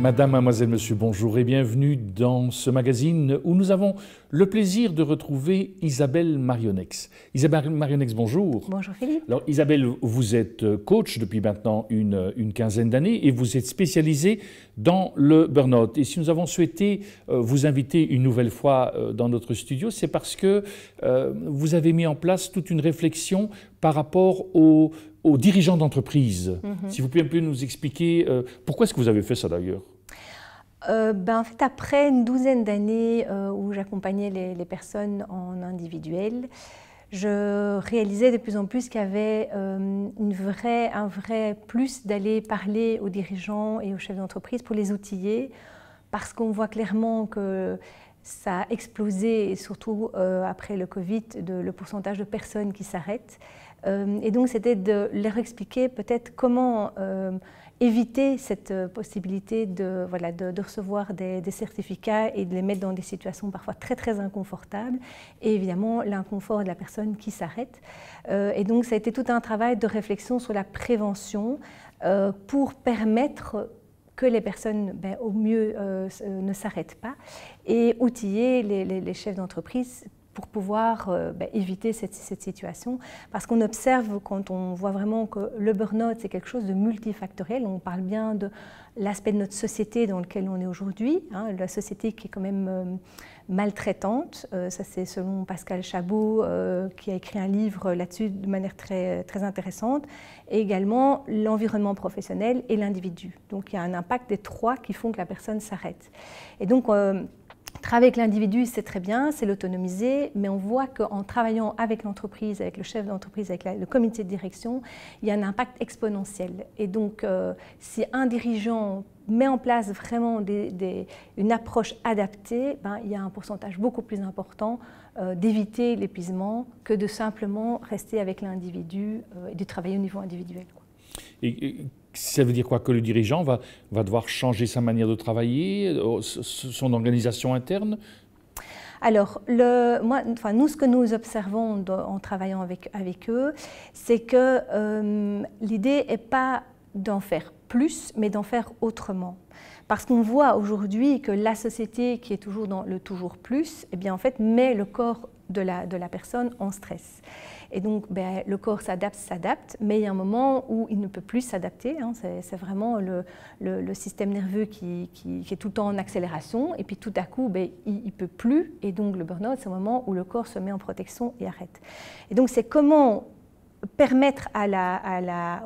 Madame, mademoiselle, monsieur, bonjour et bienvenue dans ce magazine où nous avons le plaisir de retrouver Isabelle Marionnex. Isabelle Marionnex, bonjour. Bonjour Philippe. Alors Isabelle, vous êtes coach depuis maintenant une quinzaine d'années et vous êtes spécialisée dans le burn-out. Et si nous avons souhaité vous inviter une nouvelle fois dans notre studio, c'est parce que vous avez mis en place toute une réflexion par rapport aux dirigeants d'entreprise. Si vous pouvez un peu nous expliquer pourquoi est-ce que vous avez fait ça d'ailleurs? En fait, après une douzaine d'années où j'accompagnais les personnes en individuel, je réalisais de plus en plus qu'il y avait un vrai plus d'aller parler aux dirigeants et aux chefs d'entreprise pour les outiller, parce qu'on voit clairement que ça a explosé, et surtout après le Covid, le pourcentage de personnes qui s'arrêtent. Et donc, c'était de leur expliquer peut-être comment éviter cette possibilité de recevoir des certificats et de les mettre dans des situations parfois très inconfortables, et évidemment l'inconfort de la personne qui s'arrête. Et donc, ça a été tout un travail de réflexion sur la prévention pour permettre que les personnes, au mieux, ne s'arrêtent pas, et outiller les chefs d'entreprise pour pouvoir éviter cette situation. Parce qu'on observe, quand on voit vraiment que le burn-out, c'est quelque chose de multifactoriel, on parle bien de l'aspect de notre société dans laquelle on est aujourd'hui, la société qui est quand même maltraitante. Ça, c'est selon Pascal Chabot, qui a écrit un livre là-dessus de manière très intéressante. Et également l'environnement professionnel et l'individu. Donc il y a un impact des trois qui font que la personne s'arrête. Et donc, travailler avec l'individu, c'est très bien, c'est l'autonomiser, mais on voit qu'en travaillant avec l'entreprise, avec le chef d'entreprise, avec le comité de direction, il y a un impact exponentiel. Et donc, si un dirigeant met en place vraiment une approche adaptée, il y a un pourcentage beaucoup plus important d'éviter l'épuisement que de simplement rester avec l'individu et de travailler au niveau individuel. Et ça veut dire quoi? Que le dirigeant va devoir changer sa manière de travailler, son organisation interne? Alors, nous, ce que nous observons en travaillant avec eux, c'est que l'idée n'est pas d'en faire plus, mais d'en faire autrement. Parce qu'on voit aujourd'hui que la société qui est toujours dans le toujours plus, en fait, met le corps de la personne en stress. Et donc, le corps s'adapte, mais il y a un moment où il ne peut plus s'adapter. C'est vraiment le système nerveux qui est tout le temps en accélération, et puis tout à coup, il ne peut plus. Et donc, le burn-out, c'est un moment où le corps se met en protection et arrête. Et donc, c'est comment permettre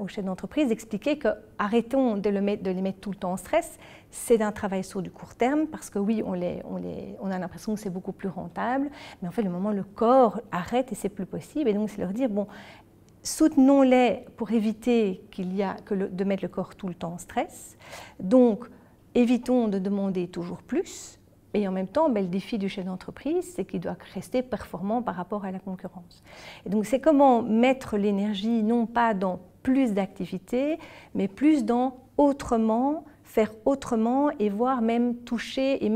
au chef d'entreprise d'expliquer que arrêtons de les mettre tout le temps en stress. C'est un travail sur du court terme, parce que oui, on a l'impression que c'est beaucoup plus rentable, mais en fait, le moment où le corps arrête et c'est plus possible, et donc c'est leur dire, bon, soutenons-les pour éviter de mettre le corps tout le temps en stress, donc évitons de demander toujours plus. Et en même temps, le défi du chef d'entreprise, c'est qu'il doit rester performant par rapport à la concurrence. Et donc, c'est comment mettre l'énergie, non pas dans plus d'activités, mais plus dans autrement, faire autrement, et voire même toucher et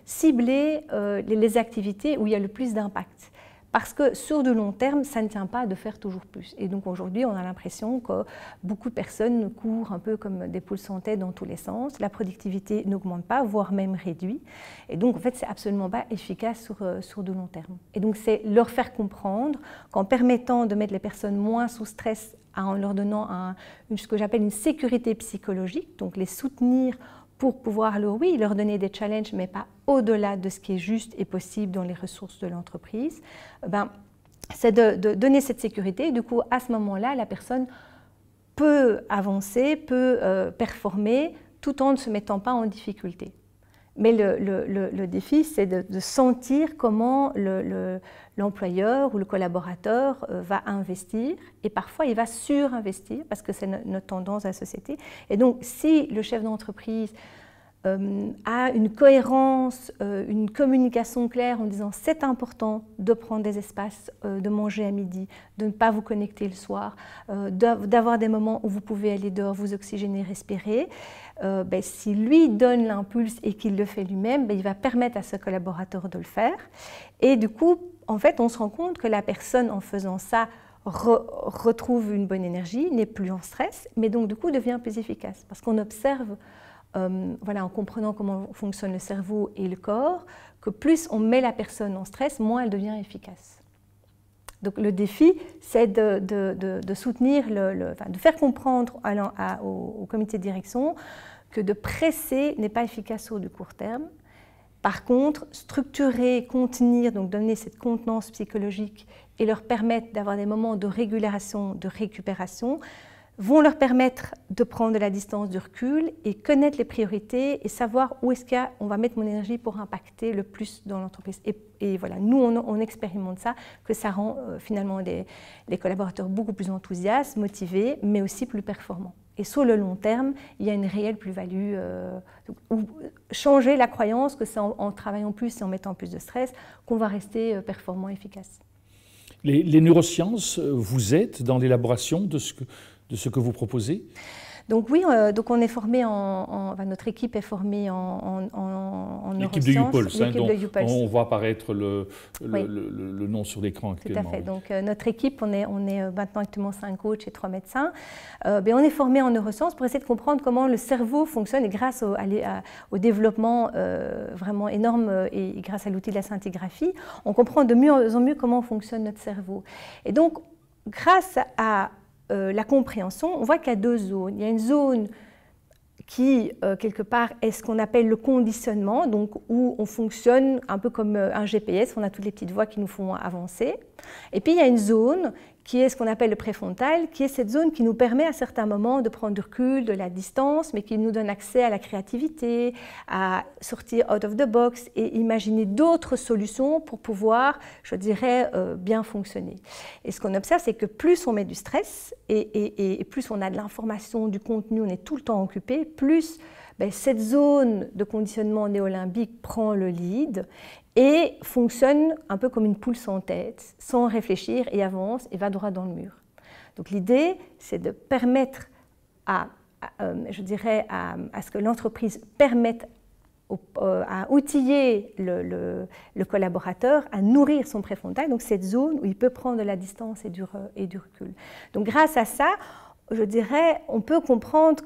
cibler les activités où il y a le plus d'impact. Parce que sur du long terme, ça ne tient pas de faire toujours plus. Et donc aujourd'hui, on a l'impression que beaucoup de personnes courent un peu comme des poules sans tête dans tous les sens. La productivité n'augmente pas, voire même réduit. Et donc en fait, c'est absolument pas efficace sur du long terme. Et donc c'est leur faire comprendre qu'en permettant de mettre les personnes moins sous stress, en leur donnant ce que j'appelle une sécurité psychologique, donc les soutenir pour pouvoir leur donner des challenges, mais pas au-delà de ce qui est juste et possible dans les ressources de l'entreprise, c'est de donner cette sécurité. Du coup, à ce moment-là, la personne peut avancer, peut performer, tout en ne se mettant pas en difficulté. Mais le défi, c'est de sentir comment l'employeur ou le collaborateur va investir, et parfois il va surinvestir, parce que c'est notre tendance à la société. Et donc, si le chef d'entreprise a une cohérence, une communication claire en disant c'est important de prendre des espaces, de manger à midi, de ne pas vous connecter le soir, d'avoir des moments où vous pouvez aller dehors, vous oxygéner, respirer, si lui donne l'impulse et qu'il le fait lui-même, il va permettre à ce collaborateur de le faire. Et du coup, en fait, on se rend compte que la personne, en faisant ça, retrouve une bonne énergie, n'est plus en stress, mais donc du coup devient plus efficace. Parce qu'on observe, voilà, en comprenant comment fonctionne le cerveau et le corps, que plus on met la personne en stress, moins elle devient efficace. Donc le défi, c'est de soutenir, de faire comprendre au comité de direction que de presser n'est pas efficace sur du court terme. Par contre, structurer, contenir, donc donner cette contenance psychologique et leur permettre d'avoir des moments de régulation, de récupération, vont leur permettre de prendre de la distance, du recul et connaître les priorités et savoir où est-ce qu'on va mettre mon énergie pour impacter le plus dans l'entreprise. Et voilà, nous, on expérimente ça, que ça rend finalement les collaborateurs beaucoup plus enthousiastes, motivés, mais aussi plus performants. Et sur le long terme, il y a une réelle plus-value, ou changer la croyance que c'est en travaillant plus et en mettant plus de stress qu'on va rester performant et efficace. Les neurosciences vous aident dans l'élaboration de ce que vous proposez? Donc oui, donc on est formé notre équipe est formée en l'équipe neurosciences. L'équipe de UPulse, on voit apparaître le nom sur l'écran actuellement. Tout à fait. Donc notre équipe, on est maintenant actuellement 5 coachs et 3 médecins. On est formé en neurosciences pour essayer de comprendre comment le cerveau fonctionne et grâce au développement vraiment énorme et grâce à l'outil de la scintigraphie, on comprend de mieux en mieux comment fonctionne notre cerveau. Et donc, grâce à la compréhension, on voit qu'il y a 2 zones. Il y a une zone qui, quelque part, est ce qu'on appelle le conditionnement, donc où on fonctionne un peu comme un GPS, on a toutes les petites voies qui nous font avancer. Et puis il y a une zone qui est ce qu'on appelle le préfrontal, qui est cette zone qui nous permet à certains moments de prendre du recul, de la distance, mais qui nous donne accès à la créativité, à sortir out of the box et imaginer d'autres solutions pour pouvoir, je dirais, bien fonctionner. Et ce qu'on observe, c'est que plus on met du stress et plus on a de l'information, du contenu, on est tout le temps occupé, plus cette zone de conditionnement néolimbique prend le lead et fonctionne un peu comme une poule sans tête, sans réfléchir, et avance et va droit dans le mur. Donc l'idée, c'est de permettre je dirais, à ce que l'entreprise permette à outiller le collaborateur à nourrir son préfrontal, donc cette zone où il peut prendre de la distance et du recul. Donc grâce à ça, je dirais, on peut comprendre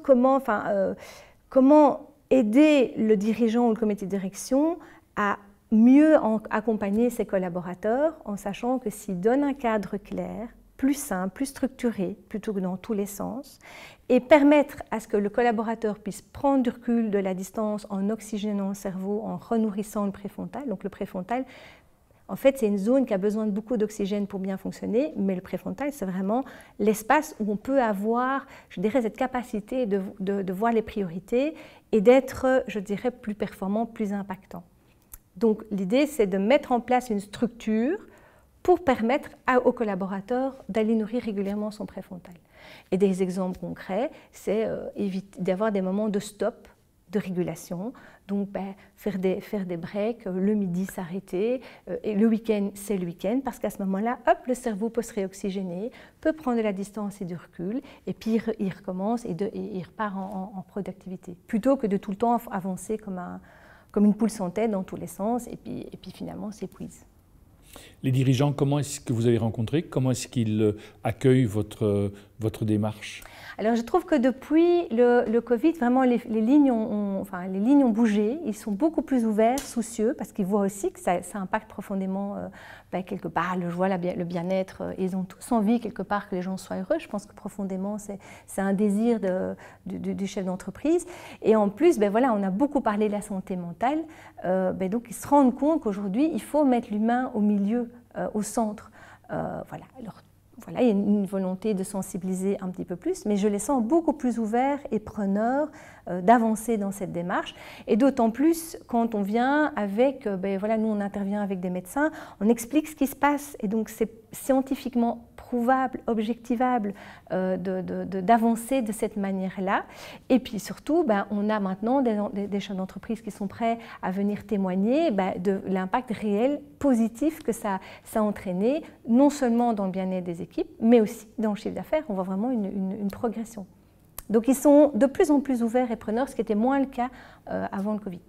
comment aider le dirigeant ou le comité de direction à mieux accompagner ses collaborateurs en sachant que s'il donne un cadre clair, plus simple, plus structuré, plutôt que dans tous les sens, et permettre à ce que le collaborateur puisse prendre du recul, de la distance, en oxygénant le cerveau, en renourrissant le préfrontal. Donc le préfrontal, en fait, c'est une zone qui a besoin de beaucoup d'oxygène pour bien fonctionner, mais le préfrontal, c'est vraiment l'espace où on peut avoir, je dirais, cette capacité de voir les priorités et d'être, je dirais, plus performant, plus impactant. Donc l'idée, c'est de mettre en place une structure pour permettre aux collaborateurs d'aller nourrir régulièrement son préfrontal. Et des exemples concrets, c'est d'avoir des moments de stop, de régulation, donc faire des breaks, le midi s'arrêter, et le week-end c'est le week-end, parce qu'à ce moment-là, hop, le cerveau peut se réoxygéner, peut prendre de la distance et du recul, et puis il recommence et il repart en productivité, plutôt que de tout le temps avancer comme une poule sans tête dans tous les sens, et puis finalement s'épuise. Les dirigeants, comment est-ce que vous avez rencontré? Comment est-ce qu'ils accueillent votre démarche? Alors je trouve que depuis le Covid, vraiment les lignes ont bougé, ils sont beaucoup plus ouverts, soucieux, parce qu'ils voient aussi que ça impacte profondément quelque part le joie, le bien-être. Ils ont tous envie quelque part que les gens soient heureux. Je pense que profondément c'est un désir du chef d'entreprise. Et en plus, on a beaucoup parlé de la santé mentale, donc ils se rendent compte qu'aujourd'hui il faut mettre l'humain au milieu, au centre. Voilà, il y a une volonté de sensibiliser un petit peu plus, mais je les sens beaucoup plus ouverts et preneurs d'avancer dans cette démarche. Et d'autant plus quand on vient avec, nous on intervient avec des médecins, on explique ce qui se passe. Et donc c'est scientifiquement prouvable, objectivable d'avancer de cette manière-là. Et puis surtout, on a maintenant des chefs d'entreprise qui sont prêts à venir témoigner de l'impact réel, positif que ça a entraîné, non seulement dans le bien-être des équipes, mais aussi dans le chiffre d'affaires. On voit vraiment une progression. Donc ils sont de plus en plus ouverts et preneurs, ce qui était moins le cas avant le Covid.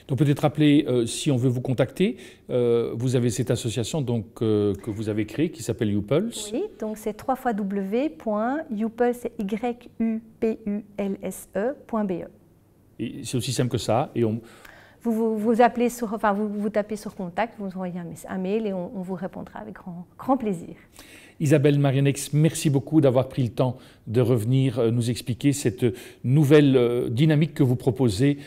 Donc peut-être rappeler, si on veut vous contacter, vous avez cette association donc, que vous avez créée qui s'appelle YouPulse. Oui, donc c'est www.youpulse.be. Et c'est aussi simple que ça. Et vous appelez sur, enfin vous tapez sur contact, vous envoyez un mail et on vous répondra avec grand plaisir. Isabelle Mariannex, merci beaucoup d'avoir pris le temps de revenir nous expliquer cette nouvelle dynamique que vous proposez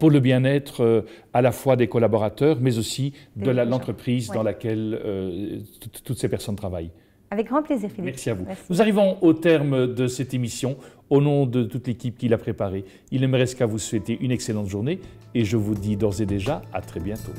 pour le bien-être à la fois des collaborateurs, mais aussi de l'entreprise dans laquelle toutes ces personnes travaillent. Avec grand plaisir, Philippe. Merci à vous. Merci. Nous arrivons au terme de cette émission. Au nom de toute l'équipe qui l'a préparée, il ne me reste qu'à vous souhaiter une excellente journée et je vous dis d'ores et déjà à très bientôt.